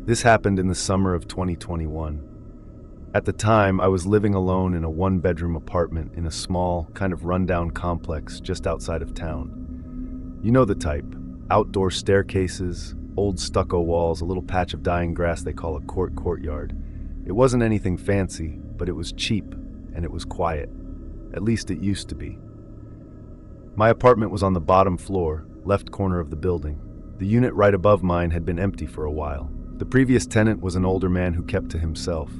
This happened in the summer of 2021. At the time, I was living alone in a one-bedroom apartment in a small, kind of rundown complex just outside of town. You know the type: outdoor staircases, old stucco walls, a little patch of dying grass they call a courtyard. It wasn't anything fancy, but it was cheap, and it was quiet. At least it used to be. My apartment was on the bottom floor, left corner of the building. The unit right above mine had been empty for a while. The previous tenant was an older man who kept to himself.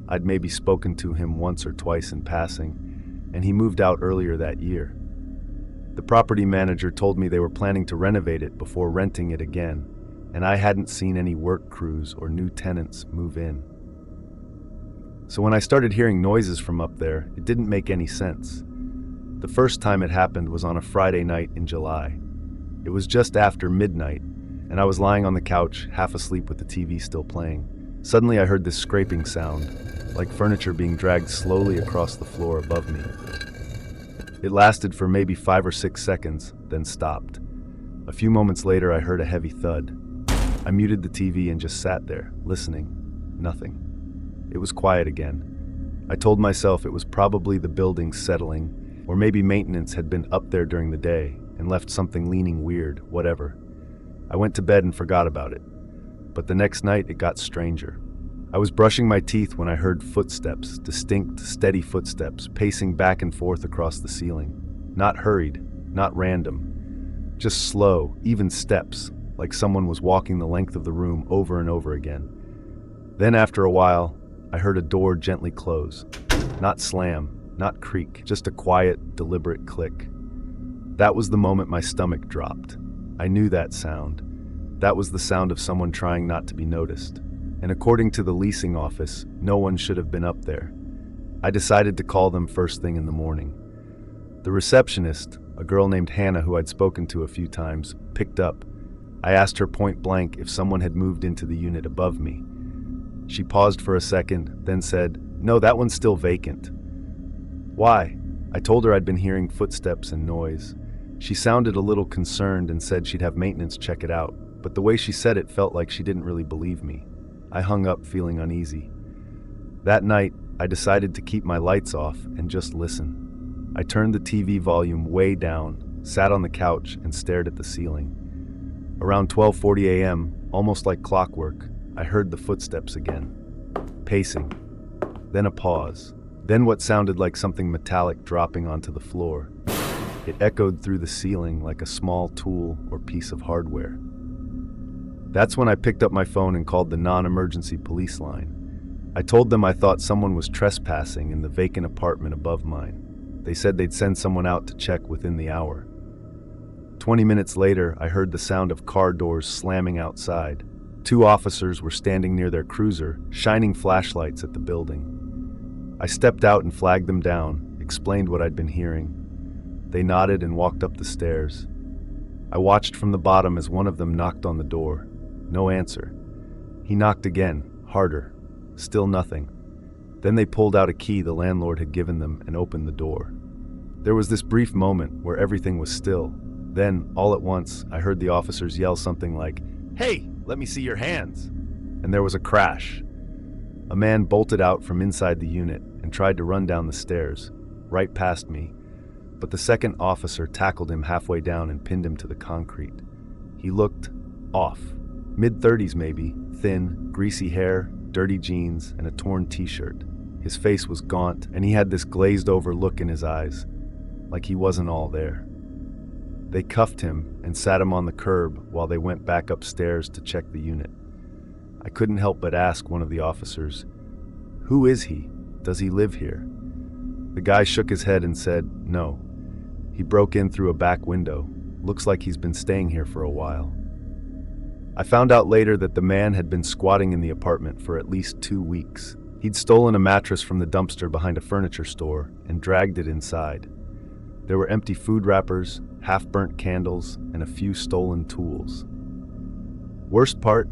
I'd maybe spoken to him once or twice in passing, and he moved out earlier that year. The property manager told me they were planning to renovate it before renting it again, and I hadn't seen any work crews or new tenants move in. So when I started hearing noises from up there, it didn't make any sense. The first time it happened was on a Friday night in July. It was just after midnight, and I was lying on the couch, half asleep with the TV still playing. Suddenly I heard this scraping sound, like furniture being dragged slowly across the floor above me. It lasted for maybe 5 or 6 seconds, then stopped. A few moments later I heard a heavy thud. I muted the TV and just sat there, listening. Nothing. It was quiet again. I told myself it was probably the building settling, or maybe maintenance had been up there during the day and left something leaning weird, whatever. I went to bed and forgot about it. But the next night it got stranger. I was brushing my teeth when I heard footsteps, distinct, steady footsteps, pacing back and forth across the ceiling. Not hurried, not random. Just slow, even steps, like someone was walking the length of the room over and over again. Then after a while, I heard a door gently close. Not slam, not creak, just a quiet, deliberate click. That was the moment my stomach dropped. I knew that sound. That was the sound of someone trying not to be noticed. And according to the leasing office, no one should have been up there. I decided to call them first thing in the morning. The receptionist, a girl named Hannah who I'd spoken to a few times, picked up. I asked her point blank if someone had moved into the unit above me. She paused for a second, then said, "No, that one's still vacant." "Why?" I told her I'd been hearing footsteps and noise. She sounded a little concerned and said she'd have maintenance check it out, but the way she said it felt like she didn't really believe me. I hung up feeling uneasy. That night, I decided to keep my lights off and just listen. I turned the TV volume way down, sat on the couch, and stared at the ceiling. Around 12:40 a.m., almost like clockwork, I heard the footsteps again. Pacing. Then a pause. Then what sounded like something metallic dropping onto the floor. It echoed through the ceiling like a small tool or piece of hardware. That's when I picked up my phone and called the non-emergency police line. I told them I thought someone was trespassing in the vacant apartment above mine. They said they'd send someone out to check within the hour. 20 minutes later, I heard the sound of car doors slamming outside. 2 officers were standing near their cruiser, shining flashlights at the building. I stepped out and flagged them down, explained what I'd been hearing. They nodded and walked up the stairs. I watched from the bottom as one of them knocked on the door. No answer. He knocked again, harder. Still nothing. Then they pulled out a key the landlord had given them and opened the door. There was this brief moment where everything was still. Then, all at once, I heard the officers yell something like, "Hey, let me see your hands!" And there was a crash. A man bolted out from inside the unit and tried to run down the stairs, right past me, but the second officer tackled him halfway down and pinned him to the concrete. He looked off. Mid-30s maybe, thin, greasy hair, dirty jeans, and a torn t-shirt. His face was gaunt, and he had this glazed-over look in his eyes, like he wasn't all there. They cuffed him and sat him on the curb while they went back upstairs to check the unit. I couldn't help but ask one of the officers, "Who is he? Does he live here?" The guy shook his head and said, "No. He broke in through a back window. Looks like he's been staying here for a while." I found out later that the man had been squatting in the apartment for at least 2 weeks. He'd stolen a mattress from the dumpster behind a furniture store and dragged it inside. There were empty food wrappers, half-burnt candles, and a few stolen tools. Worst part,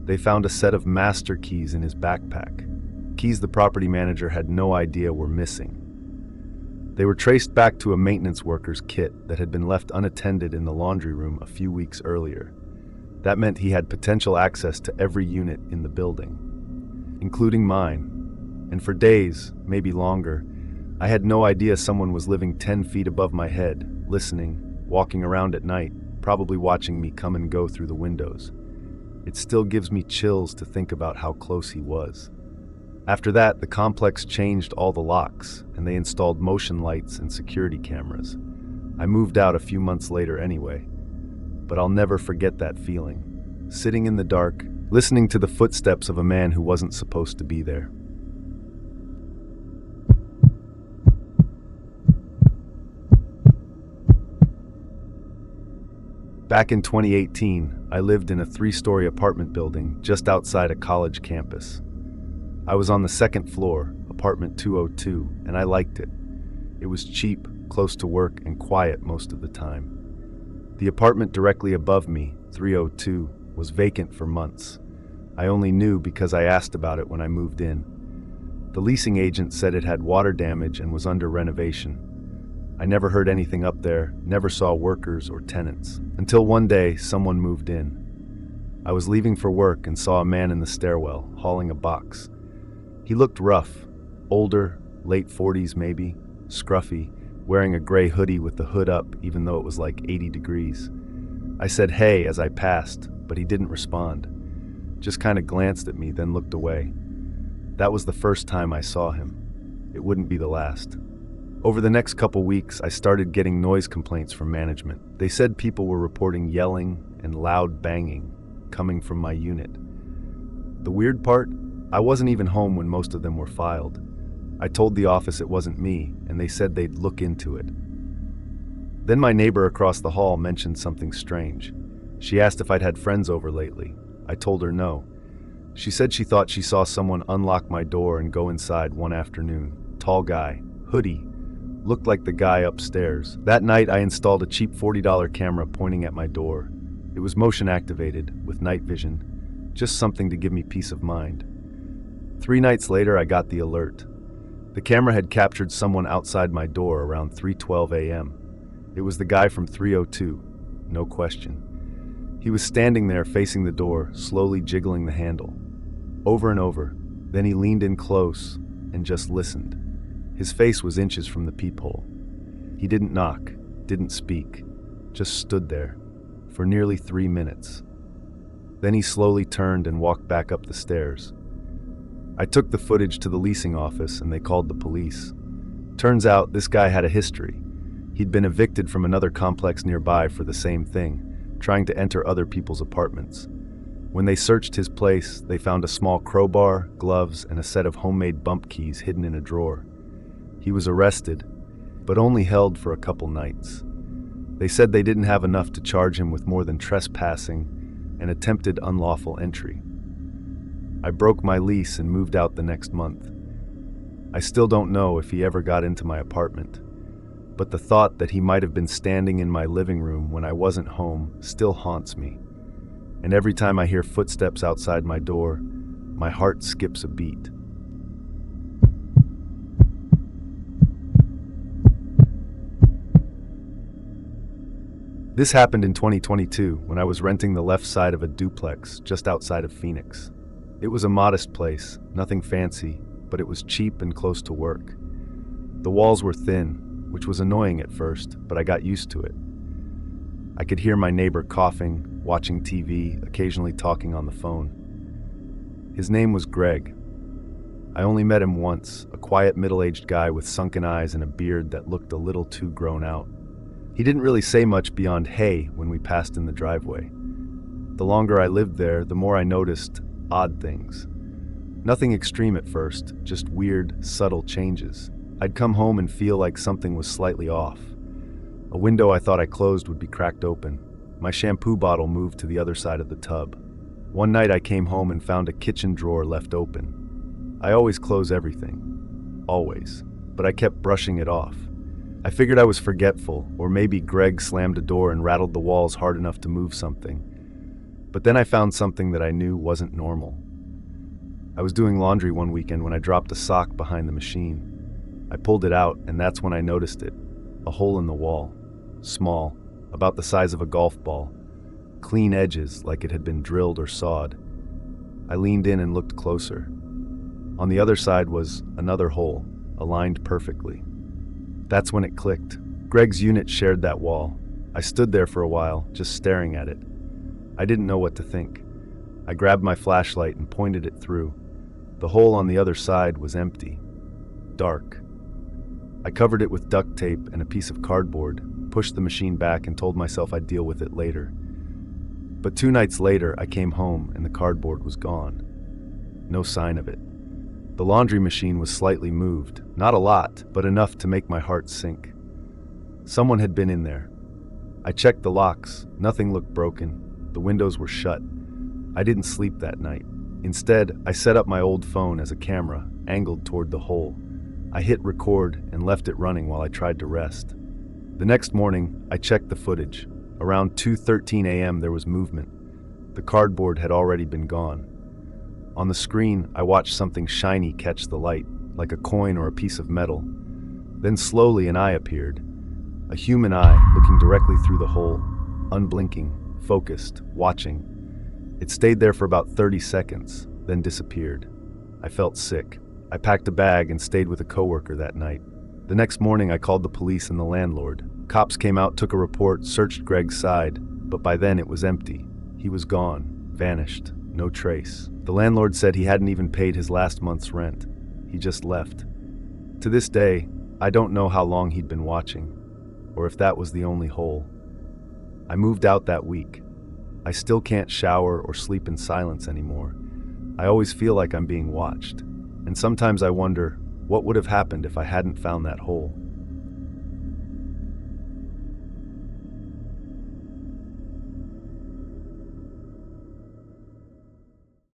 they found a set of master keys in his backpack. Keys the property manager had no idea were missing. They were traced back to a maintenance worker's kit that had been left unattended in the laundry room a few weeks earlier. That meant he had potential access to every unit in the building, including mine. And for days, maybe longer, I had no idea someone was living 10 feet above my head, listening, walking around at night, probably watching me come and go through the windows. It still gives me chills to think about how close he was. After that, the complex changed all the locks, and they installed motion lights and security cameras. I moved out a few months later anyway, but I'll never forget that feeling. Sitting in the dark, listening to the footsteps of a man who wasn't supposed to be there. Back in 2018, I lived in a 3-story apartment building just outside a college campus. I was on the second floor, apartment 202, and I liked it. It was cheap, close to work, and quiet most of the time. The apartment directly above me, 302, was vacant for months. I only knew because I asked about it when I moved in. The leasing agent said it had water damage and was under renovation. I never heard anything up there, never saw workers or tenants, until one day someone moved in. I was leaving for work and saw a man in the stairwell, hauling a box. He looked rough, older, late 40s maybe, scruffy, wearing a gray hoodie with the hood up even though it was like 80 degrees. I said hey as I passed, but he didn't respond. Just kind of glanced at me, then looked away. That was the first time I saw him. It wouldn't be the last. Over the next couple weeks, I started getting noise complaints from management. They said people were reporting yelling and loud banging coming from my unit. The weird part, I wasn't even home when most of them were filed. I told the office it wasn't me, and they said they'd look into it. Then my neighbor across the hall mentioned something strange. She asked if I'd had friends over lately. I told her no. She said she thought she saw someone unlock my door and go inside one afternoon. Tall guy, hoodie, looked like the guy upstairs. That night, I installed a cheap $40 camera pointing at my door. It was motion activated, with night vision, just something to give me peace of mind. 3 nights later, I got the alert. The camera had captured someone outside my door around 3:12 a.m. It was the guy from 302, no question. He was standing there facing the door, slowly jiggling the handle. Over and over. Then he leaned in close and just listened. His face was inches from the peephole. He didn't knock, didn't speak, just stood there for nearly 3 minutes. Then he slowly turned and walked back up the stairs. I took the footage to the leasing office and they called the police. Turns out this guy had a history. He'd been evicted from another complex nearby for the same thing, trying to enter other people's apartments. When they searched his place, they found a small crowbar, gloves, and a set of homemade bump keys hidden in a drawer. He was arrested, but only held for a couple nights. They said they didn't have enough to charge him with more than trespassing and attempted unlawful entry. I broke my lease and moved out the next month. I still don't know if he ever got into my apartment, but the thought that he might have been standing in my living room when I wasn't home still haunts me. And every time I hear footsteps outside my door, my heart skips a beat. This happened in 2022 when I was renting the left side of a duplex just outside of Phoenix. It was a modest place, nothing fancy, but it was cheap and close to work. The walls were thin, which was annoying at first, but I got used to it. I could hear my neighbor coughing, watching TV, occasionally talking on the phone. His name was Greg. I only met him once, a quiet middle-aged guy with sunken eyes and a beard that looked a little too grown out. He didn't really say much beyond hey when we passed in the driveway. The longer I lived there, the more I noticed odd things. Nothing extreme at first, just weird, subtle changes. I'd come home and feel like something was slightly off. A window I thought I closed would be cracked open. My shampoo bottle moved to the other side of the tub. One night I came home and found a kitchen drawer left open. I always close everything. Always. But I kept brushing it off. I figured I was forgetful, or maybe Greg slammed a door and rattled the walls hard enough to move something. But then I found something that I knew wasn't normal. I was doing laundry one weekend when I dropped a sock behind the machine. I pulled it out, and that's when I noticed it. A hole in the wall. Small, about the size of a golf ball. clean edges like it had been drilled or sawed. I leaned in and looked closer. On the other side was another hole, aligned perfectly. That's when it clicked. Greg's unit shared that wall. I stood there for a while, just staring at it. I didn't know what to think. I grabbed my flashlight and pointed it through. The hole on the other side was empty. Dark. I covered it with duct tape and a piece of cardboard, pushed the machine back and told myself I'd deal with it later. But 2 nights later, I came home and the cardboard was gone. No sign of it. The laundry machine was slightly moved, not a lot, but enough to make my heart sink. Someone had been in there. I checked the locks. Nothing looked broken. The windows were shut. I didn't sleep that night. Instead, I set up my old phone as a camera, angled toward the hole. I hit record and left it running while I tried to rest. The next morning, I checked the footage. Around 2:13 a.m. there was movement. The cardboard had already been gone. On the screen, I watched something shiny catch the light, like a coin or a piece of metal. Then slowly an eye appeared. A human eye looking directly through the hole, unblinking, focused, watching. It stayed there for about 30 seconds, then disappeared. I felt sick. I packed a bag and stayed with a coworker that night. The next morning, I called the police and the landlord. Cops came out, took a report, searched Greg's side, but by then it was empty. He was gone, vanished, no trace. The landlord said he hadn't even paid his last month's rent. He just left. To this day, I don't know how long he'd been watching, or if that was the only hole. I moved out that week. I still can't shower or sleep in silence anymore. I always feel like I'm being watched, and sometimes I wonder what would have happened if I hadn't found that hole.